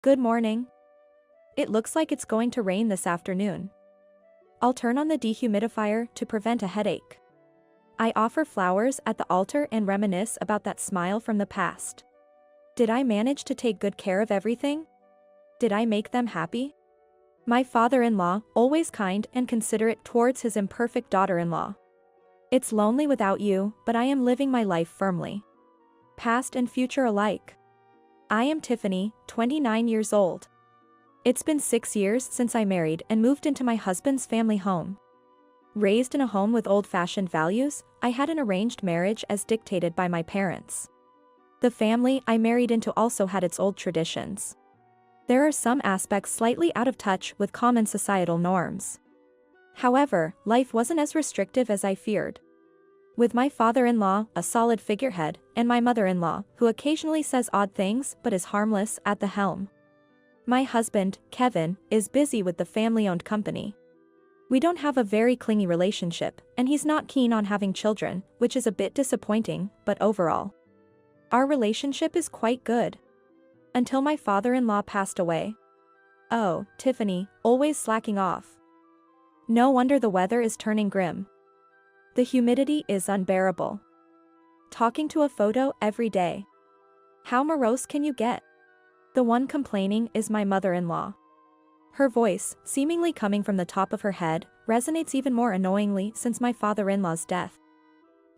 Good morning. It looks like it's going to rain this afternoon. I'll turn on the dehumidifier to prevent a headache. I offer flowers at the altar and reminisce about that smile from the past. Did I manage to take good care of everything? Did I make them happy? My father-in-law, always kind and considerate towards his imperfect daughter-in-law. It's lonely without you, but I am living my life firmly. Past and future alike. I am Tiffany, 29 years old. It's been 6 years since I married and moved into my husband's family home. Raised in a home with old-fashioned values, I had an arranged marriage as dictated by my parents. The family I married into also had its old traditions. There are some aspects slightly out of touch with common societal norms. However, life wasn't as restrictive as I feared. With my father-in-law, a solid figurehead, and my mother-in-law, who occasionally says odd things but is harmless at the helm. My husband, Kevin, is busy with the family-owned company. We don't have a very clingy relationship, and he's not keen on having children, which is a bit disappointing, but overall, our relationship is quite good. Until my father-in-law passed away. Oh, Tiffany, always slacking off. No wonder the weather is turning grim. The humidity is unbearable. Talking to a photo every day. How morose can you get? The one complaining is my mother-in-law. Her voice, seemingly coming from the top of her head, resonates even more annoyingly since my father-in-law's death.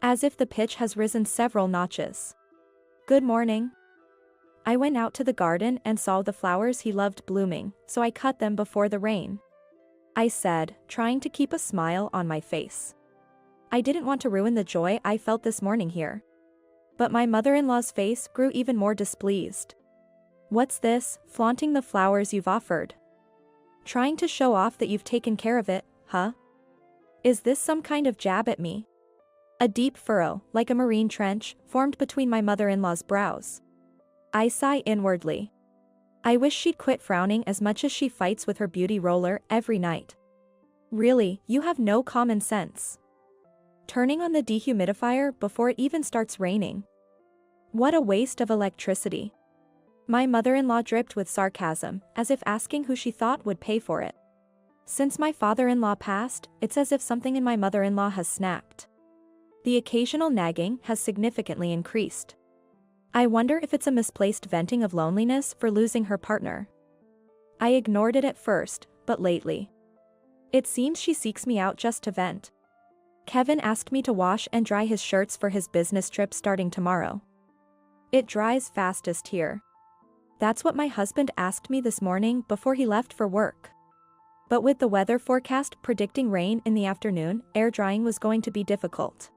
As if the pitch has risen several notches. Good morning. I went out to the garden and saw the flowers he loved blooming, so I cut them before the rain. I said, trying to keep a smile on my face. I didn't want to ruin the joy I felt this morning here. But my mother-in-law's face grew even more displeased. What's this, flaunting the flowers you've offered? Trying to show off that you've taken care of it, huh? Is this some kind of jab at me? A deep furrow, like a marine trench, formed between my mother-in-law's brows. I sigh inwardly. I wish she'd quit frowning as much as she fights with her beauty roller every night. Really, you have no common sense. Turning on the dehumidifier before it even starts raining. What a waste of electricity. My mother-in-law dripped with sarcasm, as if asking who she thought would pay for it. Since my father-in-law passed, it's as if something in my mother-in-law has snapped. The occasional nagging has significantly increased. I wonder if it's a misplaced venting of loneliness for losing her partner. I ignored it at first, but lately. It seems she seeks me out just to vent. Kevin asked me to wash and dry his shirts for his business trip starting tomorrow. It dries fastest here. That's what my husband asked me this morning before he left for work. But with the weather forecast predicting rain in the afternoon, air drying was going to be difficult.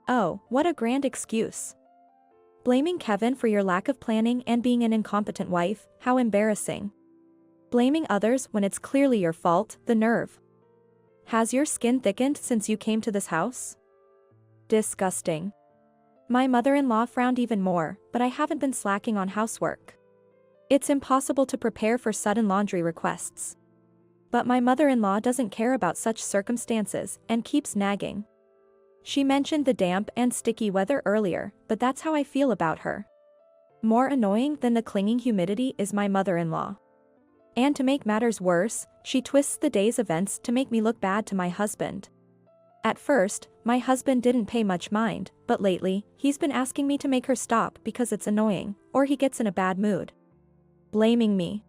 Oh, what a grand excuse. Blaming Kevin for your lack of planning and being an incompetent wife, how embarrassing. Blaming others when it's clearly your fault, the nerve. Has your skin thickened since you came to this house? Disgusting. My mother-in-law frowned even more, but I haven't been slacking on housework. It's impossible to prepare for sudden laundry requests. But my mother-in-law doesn't care about such circumstances and keeps nagging. She mentioned the damp and sticky weather earlier, but that's how I feel about her. More annoying than the clinging humidity is my mother-in-law. And to make matters worse, she twists the day's events to make me look bad to my husband. At first, my husband didn't pay much mind, but lately, he's been asking me to make her stop because it's annoying, or he gets in a bad mood. Blaming me.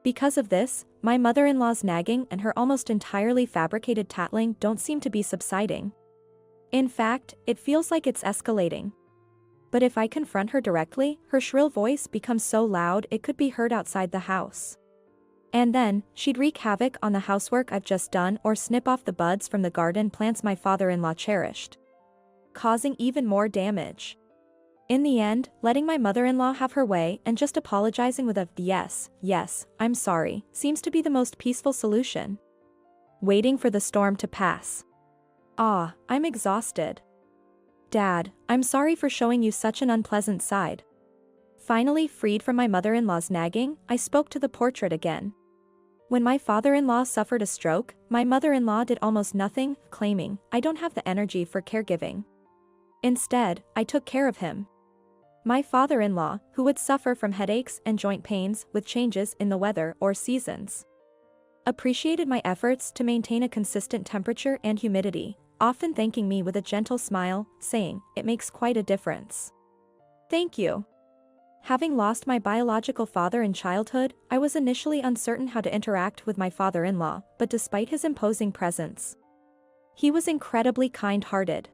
Because of this, my mother-in-law's nagging and her almost entirely fabricated tattling don't seem to be subsiding. In fact, it feels like it's escalating. But if I confront her directly, her shrill voice becomes so loud it could be heard outside the house. And then, she'd wreak havoc on the housework I've just done or snip off the buds from the garden plants my father-in-law cherished, causing even more damage. In the end, letting my mother-in-law have her way and just apologizing with a yes, I'm sorry, seems to be the most peaceful solution. Waiting for the storm to pass. I'm exhausted. Dad, I'm sorry for showing you such an unpleasant side. Finally freed from my mother-in-law's nagging, I spoke to the portrait again. When my father-in-law suffered a stroke, my mother-in-law did almost nothing, claiming, I don't have the energy for caregiving. Instead, I took care of him. My father-in-law, who would suffer from headaches and joint pains with changes in the weather or seasons, appreciated my efforts to maintain a consistent temperature and humidity, often thanking me with a gentle smile, saying, "It makes quite a difference." Thank you. Having lost my biological father in childhood, I was initially uncertain how to interact with my father-in-law, but despite his imposing presence, he was incredibly kind-hearted.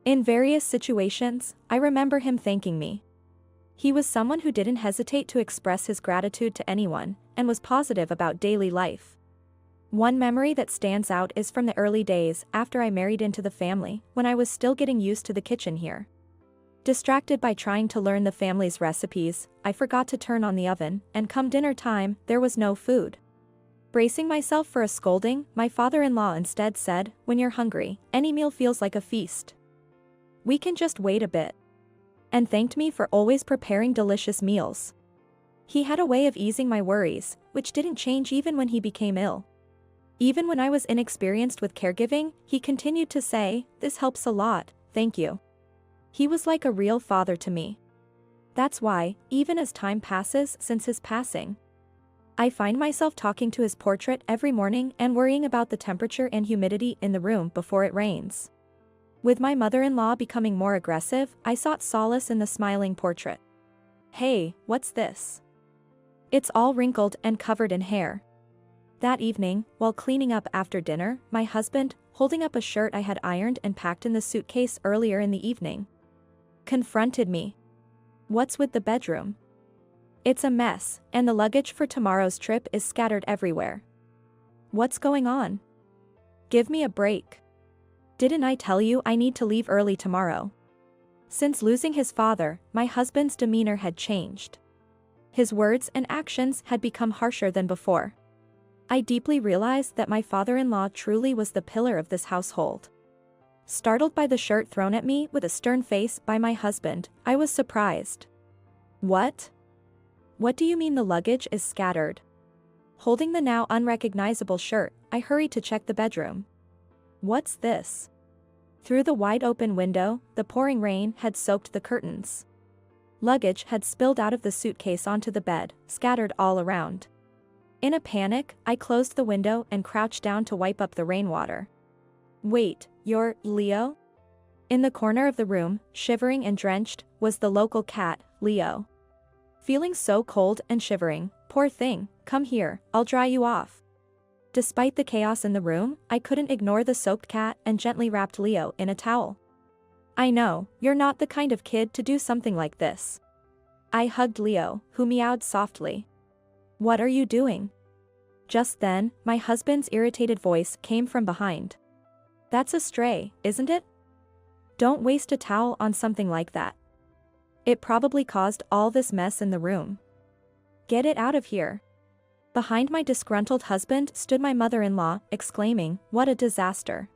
In various situations, I remember him thanking me. He was someone who didn't hesitate to express his gratitude to anyone, and was positive about daily life. One memory that stands out is from the early days after I married into the family, when I was still getting used to the kitchen here. Distracted by trying to learn the family's recipes, I forgot to turn on the oven, and come dinner time, there was no food. Bracing myself for a scolding, my father-in-law instead said, "When you're hungry, any meal feels like a feast. We can just wait a bit," and thanked me for always preparing delicious meals. He had a way of easing my worries, which didn't change even when he became ill. Even when I was inexperienced with caregiving, he continued to say, "This helps a lot, thank you." He was like a real father to me. That's why, even as time passes since his passing, I find myself talking to his portrait every morning and worrying about the temperature and humidity in the room before it rains. With my mother-in-law becoming more aggressive, I sought solace in the smiling portrait. "Hey, what's this? It's all wrinkled and covered in hair." That evening, while cleaning up after dinner, my husband, holding up a shirt I had ironed and packed in the suitcase earlier in the evening, confronted me. "What's with the bedroom? It's a mess, and the luggage for tomorrow's trip is scattered everywhere. What's going on? Give me a break. Didn't I tell you I need to leave early tomorrow?" Since losing his father, my husband's demeanor had changed. His words and actions had become harsher than before. I deeply realized that my father-in-law truly was the pillar of this household. Startled by the shirt thrown at me with a stern face by my husband, I was surprised. "What? What do you mean the luggage is scattered?" Holding the now unrecognizable shirt, I hurried to check the bedroom. "What's this?" Through the wide-open window, the pouring rain had soaked the curtains. Luggage had spilled out of the suitcase onto the bed, scattered all around. In a panic, I closed the window and crouched down to wipe up the rainwater. "Wait, you're Leo?" In the corner of the room, shivering and drenched, was the local cat, Leo. Feeling so cold and shivering, "Poor thing, come here, I'll dry you off." Despite the chaos in the room, I couldn't ignore the soaked cat and gently wrapped Leo in a towel. "I know, you're not the kind of kid to do something like this." I hugged Leo, who meowed softly. "What are you doing?" Just then, my husband's irritated voice came from behind. "That's a stray, isn't it? Don't waste a towel on something like that. It probably caused all this mess in the room. Get it out of here." Behind my disgruntled husband stood my mother-in-law, exclaiming, "What a disaster.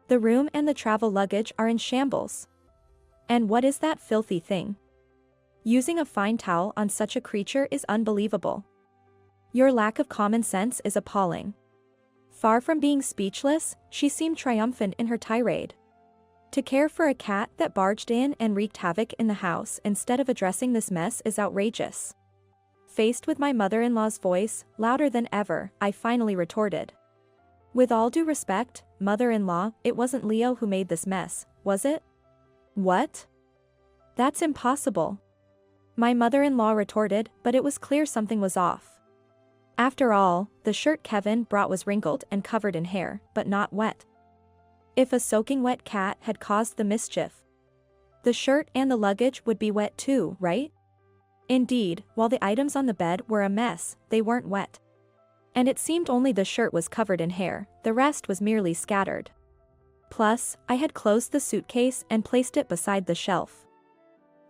The room and the travel luggage are in shambles. And what is that filthy thing? Using a fine towel on such a creature is unbelievable. Your lack of common sense is appalling." Far from being speechless, she seemed triumphant in her tirade. To care for a cat that barged in and wreaked havoc in the house instead of addressing this mess is outrageous. Faced with my mother-in-law's voice, louder than ever, I finally retorted. "With all due respect, mother-in-law, it wasn't Leo who made this mess, was it?" "What? That's impossible," my mother-in-law retorted, but it was clear something was off. After all, the shirt Kevin brought was wrinkled and covered in hair, but not wet. If a soaking wet cat had caused the mischief, the shirt and the luggage would be wet too, right? Indeed, while the items on the bed were a mess, they weren't wet. And it seemed only the shirt was covered in hair, the rest was merely scattered. Plus, I had closed the suitcase and placed it beside the shelf.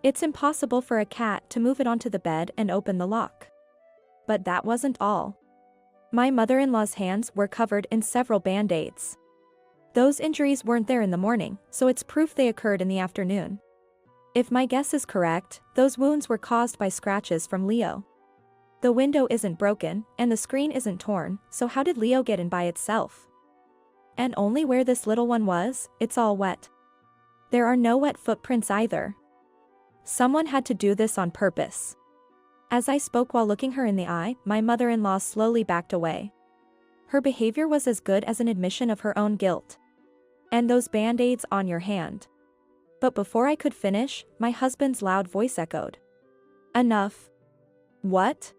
It's impossible for a cat to move it onto the bed and open the lock. But that wasn't all. My mother-in-law's hands were covered in several band-aids. Those injuries weren't there in the morning, so it's proof they occurred in the afternoon. If my guess is correct, those wounds were caused by scratches from Leo. The window isn't broken, and the screen isn't torn, so how did Leo get in by itself? And only where this little one was, it's all wet. There are no wet footprints either. Someone had to do this on purpose. As I spoke while looking her in the eye, my mother-in-law slowly backed away. Her behavior was as good as an admission of her own guilt. And those band-aids on your hand. But before I could finish, my husband's loud voice echoed. Enough. What?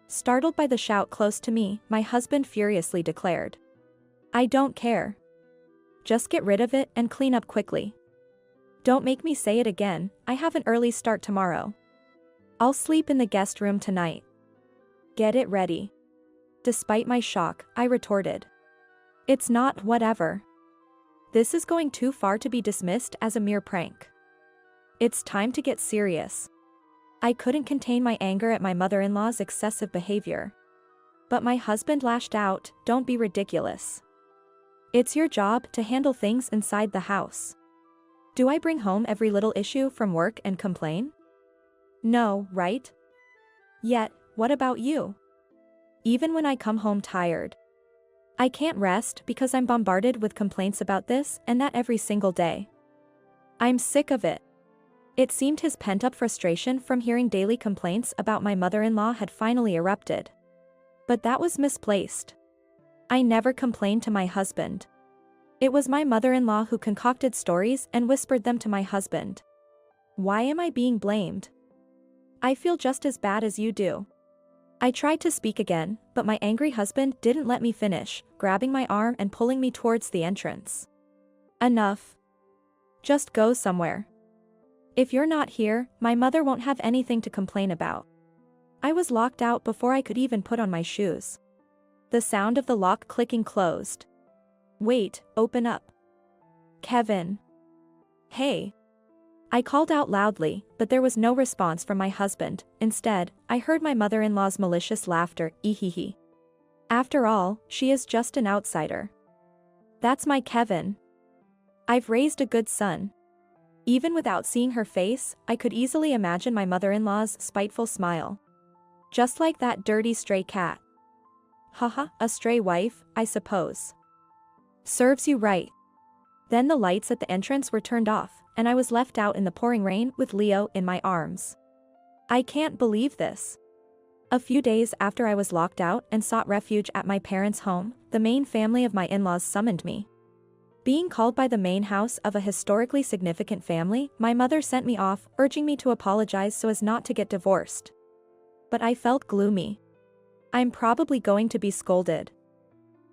Startled by the shout close to me, my husband furiously declared. I don't care. Just get rid of it and clean up quickly. Don't make me say it again, I have an early start tomorrow. I'll sleep in the guest room tonight. Get it ready. Despite my shock, I retorted. It's not whatever. This is going too far to be dismissed as a mere prank. It's time to get serious. I couldn't contain my anger at my mother-in-law's excessive behavior. But my husband lashed out, don't be ridiculous. It's your job to handle things inside the house. Do I bring home every little issue from work and complain? No, right? Yet, what about you? Even when I come home tired, I can't rest because I'm bombarded with complaints about this and that every single day. I'm sick of it. It seemed his pent-up frustration from hearing daily complaints about my mother-in-law had finally erupted. But that was misplaced. I never complained to my husband. It was my mother-in-law who concocted stories and whispered them to my husband. Why am I being blamed? I feel just as bad as you do. I tried to speak again, but my angry husband didn't let me finish, grabbing my arm and pulling me towards the entrance. Enough. Just go somewhere. If you're not here, my mother won't have anything to complain about. I was locked out before I could even put on my shoes. The sound of the lock clicking closed. Wait, open up. Kevin. Hey. I called out loudly, but there was no response from my husband. Instead, I heard my mother-in-law's malicious laughter, ehehe. After all, she is just an outsider. That's my Kevin. I've raised a good son. Even without seeing her face, I could easily imagine my mother-in-law's spiteful smile. Just like that dirty stray cat. Haha, a stray wife, I suppose. Serves you right. Then the lights at the entrance were turned off, and I was left out in the pouring rain with Leo in my arms. I can't believe this. A few days after I was locked out and sought refuge at my parents' home, the main family of my in-laws summoned me. Being called by the main house of a historically significant family, my mother sent me off, urging me to apologize so as not to get divorced. But I felt gloomy. I'm probably going to be scolded.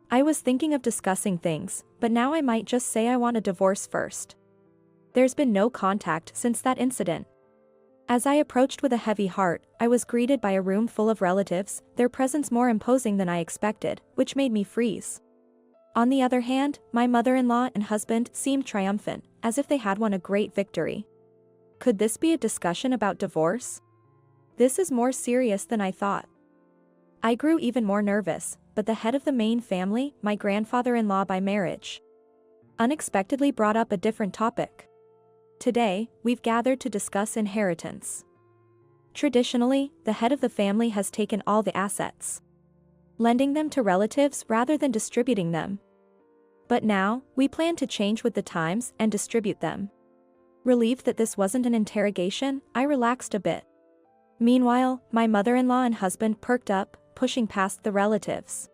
I was thinking of discussing things, but now I might just say I want a divorce first. There's been no contact since that incident. As I approached with a heavy heart, I was greeted by a room full of relatives, their presence more imposing than I expected, which made me freeze. On the other hand, my mother-in-law and husband seemed triumphant, as if they had won a great victory. Could this be a discussion about divorce? This is more serious than I thought. I grew even more nervous, but the head of the main family, my grandfather-in-law by marriage, unexpectedly brought up a different topic. Today, we've gathered to discuss inheritance. Traditionally, the head of the family has taken all the assets, lending them to relatives rather than distributing them. But now, we plan to change with the times and distribute them. Relieved that this wasn't an interrogation, I relaxed a bit. Meanwhile, my mother-in-law and husband perked up, pushing past the relatives.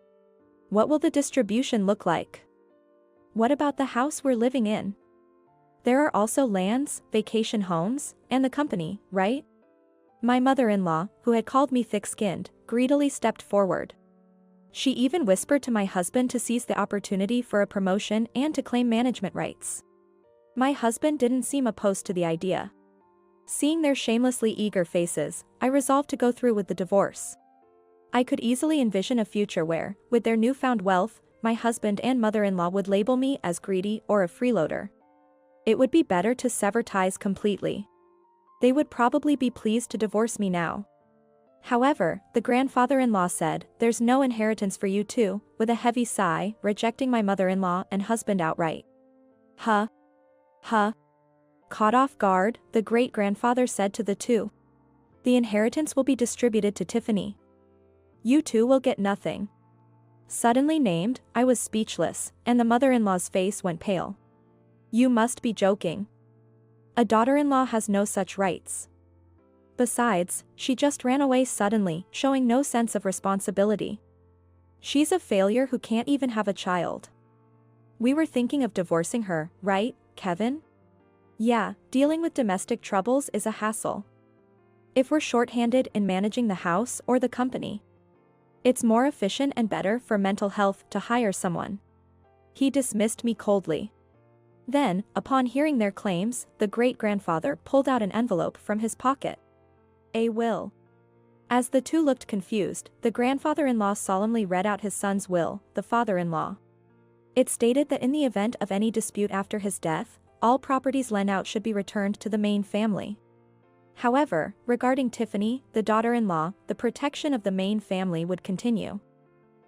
What will the distribution look like? What about the house we're living in? There are also lands, vacation homes, and the company, right? My mother-in-law, who had called me thick-skinned, greedily stepped forward. She even whispered to my husband to seize the opportunity for a promotion and to claim management rights. My husband didn't seem opposed to the idea. Seeing their shamelessly eager faces, I resolved to go through with the divorce. I could easily envision a future where, with their newfound wealth, my husband and mother-in-law would label me as greedy or a freeloader. It would be better to sever ties completely. They would probably be pleased to divorce me now. However, the grandfather-in-law said, "There's no inheritance for you too," with a heavy sigh, rejecting my mother-in-law and husband outright. Huh? Caught off guard, the great-grandfather said to the two. "The inheritance will be distributed to Tiffany. You two will get nothing." Suddenly named, I was speechless, and the mother-in-law's face went pale. "You must be joking. A daughter-in-law has no such rights." Besides, she just ran away suddenly, showing no sense of responsibility. She's a failure who can't even have a child. We were thinking of divorcing her, right, Kevin? Yeah, dealing with domestic troubles is a hassle. If we're short-handed in managing the house or the company, it's more efficient and better for mental health to hire someone. He dismissed me coldly. Then, upon hearing their claims, the great-grandfather pulled out an envelope from his pocket. A will. As the two looked confused, the grandfather-in-law solemnly read out his son's will, the father-in-law. It stated that in the event of any dispute after his death, all properties lent out should be returned to the main family. However, regarding Tiffany, the daughter-in-law, the protection of the main family would continue.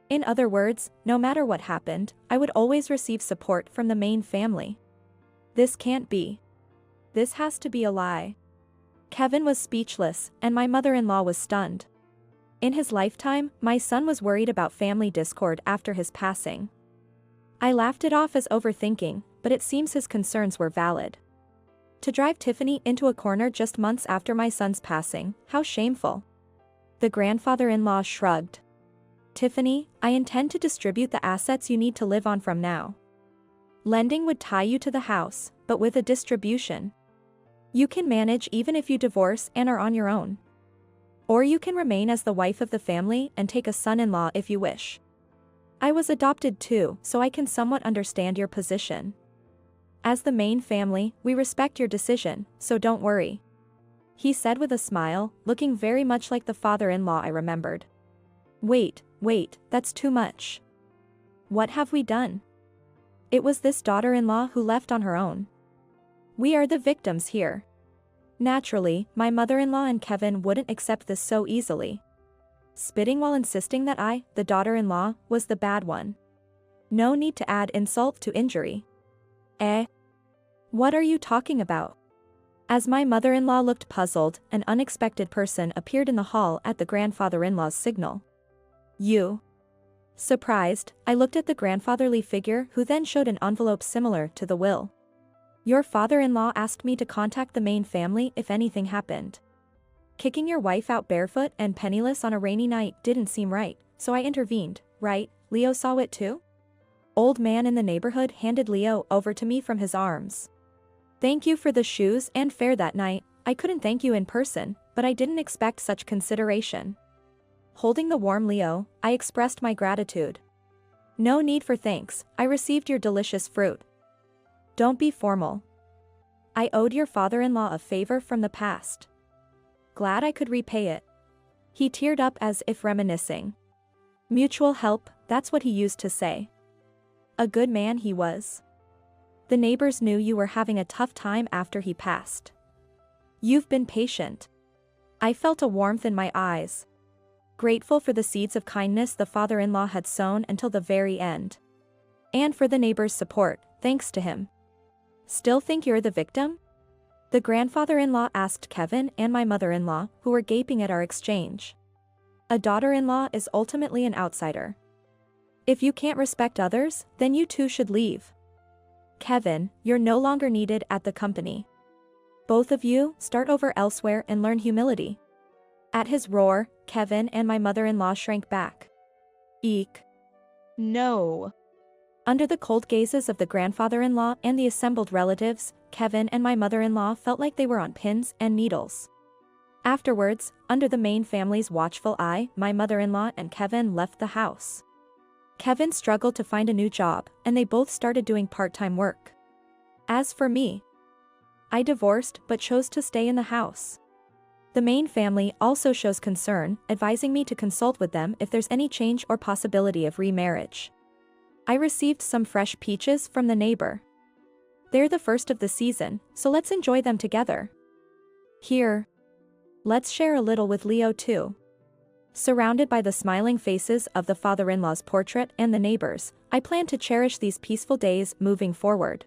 In other words, no matter what happened, I would always receive support from the main family. This can't be. This has to be a lie. Kevin was speechless, and my mother-in-law was stunned. In his lifetime, my son was worried about family discord after his passing. I laughed it off as overthinking, but it seems his concerns were valid. To drive Tiffany into a corner just months after my son's passing, how shameful. The grandfather-in-law shrugged. Tiffany, I intend to distribute the assets you need to live on from now. Lending would tie you to the house, but with a distribution, you can manage even if you divorce and are on your own. Or you can remain as the wife of the family and take a son-in-law if you wish. I was adopted too, so I can somewhat understand your position. As the main family, we respect your decision, so don't worry. He said with a smile, looking very much like the father-in-law I remembered. Wait, that's too much. What have we done? It was this daughter-in-law who left on her own. We are the victims here. Naturally, my mother-in-law and Kevin wouldn't accept this so easily. Spitting while insisting that I, the daughter-in-law, was the bad one. No need to add insult to injury. What are you talking about? As my mother-in-law looked puzzled, an unexpected person appeared in the hall at the grandfather-in-law's signal. You. Surprised, I looked at the grandfatherly figure who then showed an envelope similar to the will. Your father-in-law asked me to contact the main family if anything happened. Kicking your wife out barefoot and penniless on a rainy night didn't seem right, so I intervened, right? Leo saw it too? Old man in the neighborhood handed Leo over to me from his arms. Thank you for the shoes and fare that night. I couldn't thank you in person, but I didn't expect such consideration. Holding the warm Leo, I expressed my gratitude. No need for thanks, I received your delicious fruit. Don't be formal. I owed your father-in-law a favor from the past. Glad I could repay it. He teared up as if reminiscing. Mutual help, that's what he used to say. A good man he was. The neighbors knew you were having a tough time after he passed. You've been patient. I felt a warmth in my eyes. Grateful for the seeds of kindness the father-in-law had sown until the very end. And for the neighbors' support, thanks to him. Still think you're the victim? The grandfather-in-law asked Kevin and my mother-in-law, who were gaping at our exchange. A daughter-in-law is ultimately an outsider. If you can't respect others, then you too should leave. Kevin, you're no longer needed at the company. Both of you, start over elsewhere and learn humility. At his roar, Kevin and my mother-in-law shrank back. Eek. No. Under the cold gazes of the grandfather-in-law and the assembled relatives, Kevin and my mother-in-law felt like they were on pins and needles. Afterwards, under the main family's watchful eye, my mother-in-law and Kevin left the house. Kevin struggled to find a new job, and they both started doing part-time work. As for me, I divorced but chose to stay in the house. The main family also shows concern, advising me to consult with them if there's any change or possibility of remarriage. I received some fresh peaches from the neighbor. They're the first of the season, so let's enjoy them together. Here. Let's share a little with Leo too. Surrounded by the smiling faces of the father-in-law's portrait and the neighbors, I plan to cherish these peaceful days moving forward.